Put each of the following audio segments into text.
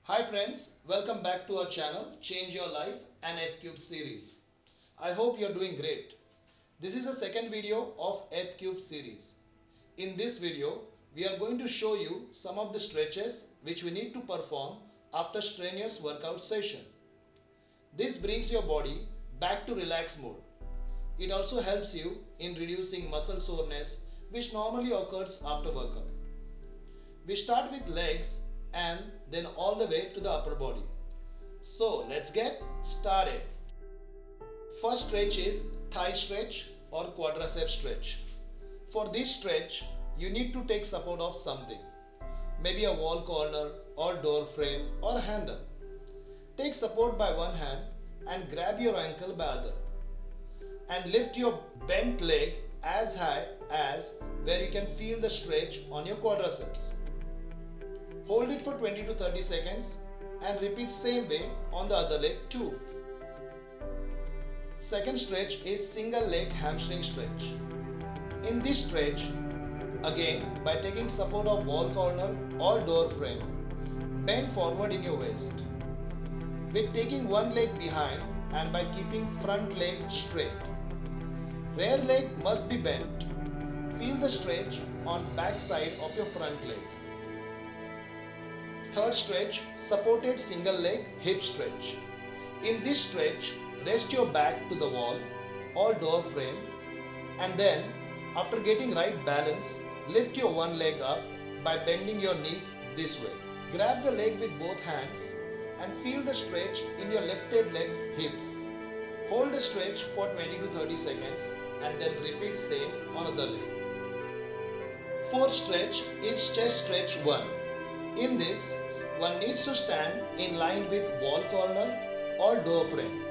Hi friends, welcome back to our channel Change Your Life and F-Cube series. I hope you're doing great. This is the second video of F-Cube series. In this video, we are going to show you some of the stretches which we need to perform after strenuous workout session. This brings your body back to relax mode. It also helps you in reducing muscle soreness which normally occurs after workout. We start with legs and then all the way to the upper body. So let's get started. First stretch is thigh stretch or quadricep stretch. For this stretch, you need to take support of something, maybe a wall corner or door frame or handle. Take support by one hand and grab your ankle by other and lift your bent leg as high as where you can feel the stretch on your quadriceps. Hold it for 20 to 30 seconds and repeat same way on the other leg too. Second stretch is single leg hamstring stretch. In this stretch, again by taking support of wall corner or door frame, bend forward in your waist. With taking one leg behind and by keeping front leg straight. Rear leg must be bent. Feel the stretch on back side of your front leg. Third stretch, supported single leg hip stretch. In this stretch, rest your back to the wall or door frame and then after getting right balance, lift your one leg up by bending your knees this way. Grab the leg with both hands and feel the stretch in your lifted leg's hips. Hold the stretch for 20 to 30 seconds and then repeat same on other leg. Fourth stretch is chest stretch 1. In this, one needs to stand in line with wall corner or door frame.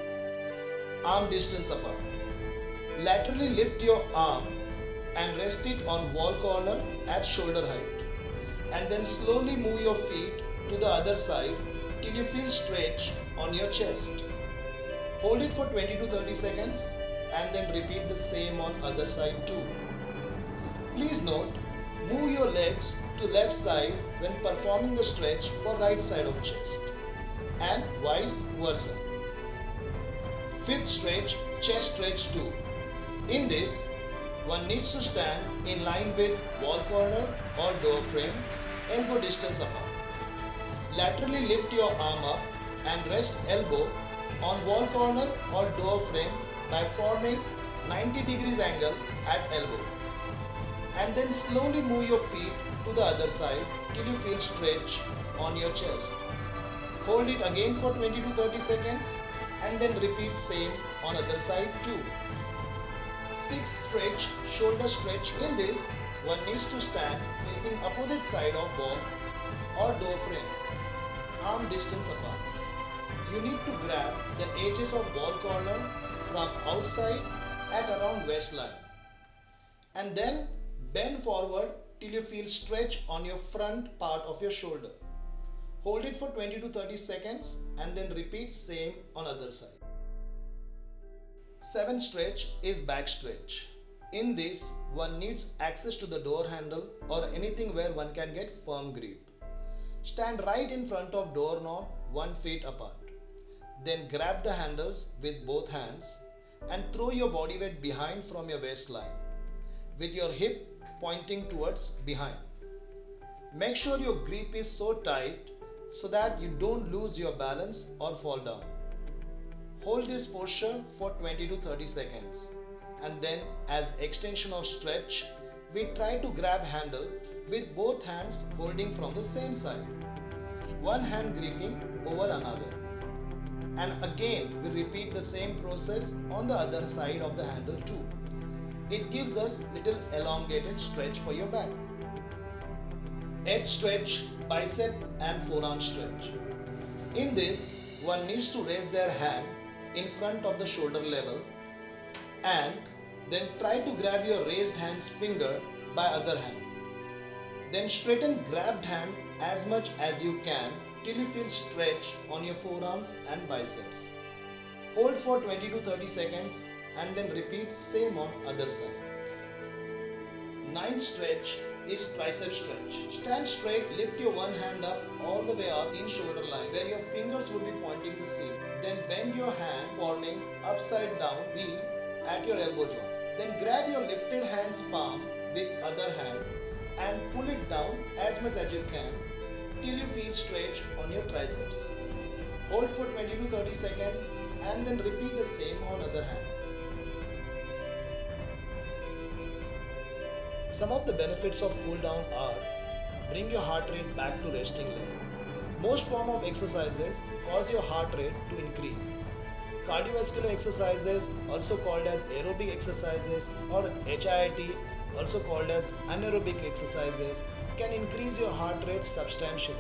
Arm distance apart. Laterally lift your arm and rest it on wall corner at shoulder height. And then slowly move your feet to the other side till you feel stretch on your chest. Hold it for 20 to 30 seconds and then repeat the same on other side too. Please note, move your legs to left side when performing the stretch for right side of chest and vice versa. Fifth stretch, chest stretch 2. In this, one needs to stand in line with wall corner or door frame, elbow distance apart. Laterally lift your arm up and rest elbow on wall corner or door frame by forming 90 degrees angle at elbow. And then slowly move your feet to the other side till you feel stretch on your chest. Hold it again for 20 to 30 seconds and then repeat same on other side too. Sixth stretch, shoulder stretch. In this, one needs to stand facing opposite side of wall or door frame, arm distance apart. You need to grab the edges of wall corner from outside at around waistline and then bend forward till you feel stretch on your front part of your shoulder. Hold it for 20 to 30 seconds and then repeat same on other side. Seventh stretch is back stretch. In this, one needs access to the door handle or anything where one can get firm grip. Stand right in front of doorknob 1 feet apart. Then grab the handles with both hands and throw your body weight behind from your waistline with your hip pointing towards behind. Make sure your grip is so tight so that you don't lose your balance or fall down. Hold this posture for 20 to 30 seconds and then as extension of stretch, we try to grab handle with both hands holding from the same side. One hand gripping over another. And again we repeat the same process on the other side of the handle too. It gives us little elongated stretch for your back. Eighth stretch, bicep and forearm stretch. In this, one needs to raise their hand in front of the shoulder level and then try to grab your raised hand's finger by other hand. Then straighten grabbed hand as much as you can till you feel stretch on your forearms and biceps. Hold for 20 to 30 seconds and then repeat same on other side. Ninth stretch, is tricep stretch. Stand straight, lift your one hand up all the way up in shoulder line where your fingers would be pointing the seat. Then bend your hand forming upside down V at your elbow joint. Then grab your lifted hand's palm with other hand and pull it down as much as you can till you feel stretch on your triceps. Hold for 20 to 30 seconds and then repeat the same on other hand. Some of the benefits of cool down are: bring your heart rate back to resting level. Most form of exercises cause your heart rate to increase. Cardiovascular exercises, also called as aerobic exercises or HIIT, also called as anaerobic exercises, can increase your heart rate substantially.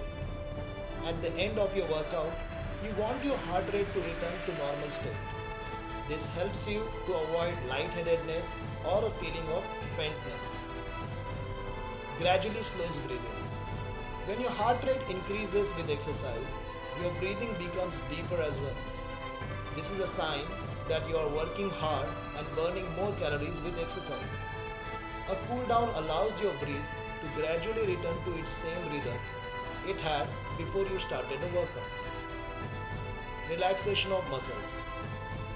At the end of your workout, you want your heart rate to return to normal state. This helps you to avoid lightheadedness or a feeling of faintness. Gradually slows breathing. When your heart rate increases with exercise, your breathing becomes deeper as well. This is a sign that you are working hard and burning more calories with exercise. A cool down allows your breath to gradually return to its same rhythm it had before you started the workout. Relaxation of muscles.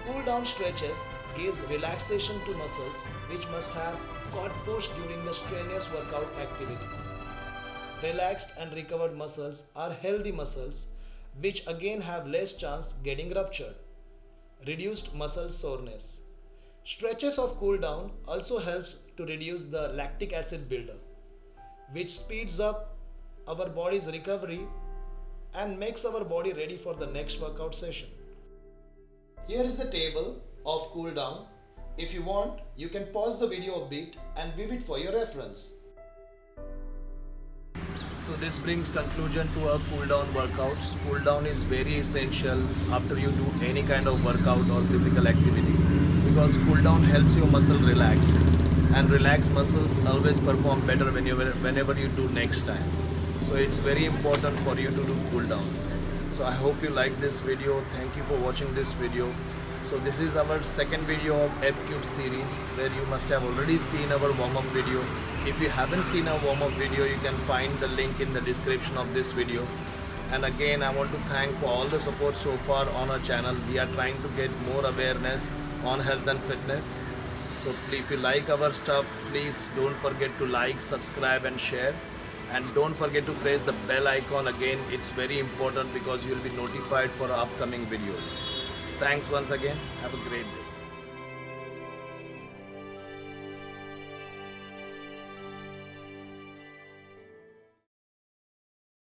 Cool down stretches gives relaxation to muscles which must have got pushed during the strenuous workout activity. Relaxed and recovered muscles are healthy muscles which again have less chance getting ruptured. Reduced muscle soreness. Stretches of cool down also helps to reduce the lactic acid buildup, which speeds up our body's recovery and makes our body ready for the next workout session. Here is the table of cool down. If you want, you can pause the video a bit and view it for your reference. So this brings conclusion to our cool down workouts. Cool down is very essential after you do any kind of workout or physical activity, because cool down helps your muscle relax, and relaxed muscles always perform better whenever you do next time. So it's very important for you to do cool down. So I hope you like this video. Thank you for watching this video. So this is our second video of Epcube series, where you must have already seen our warm-up video. If you haven't seen our warm-up video, you can find the link in the description of this video. And again, I want to thank for all the support so far on our channel. We are trying to get more awareness on health and fitness. So if you like our stuff, please don't forget to like, subscribe and share. And don't forget to press the bell icon again. It's very important because you'll be notified for our upcoming videos. Thanks once again. Have a great day.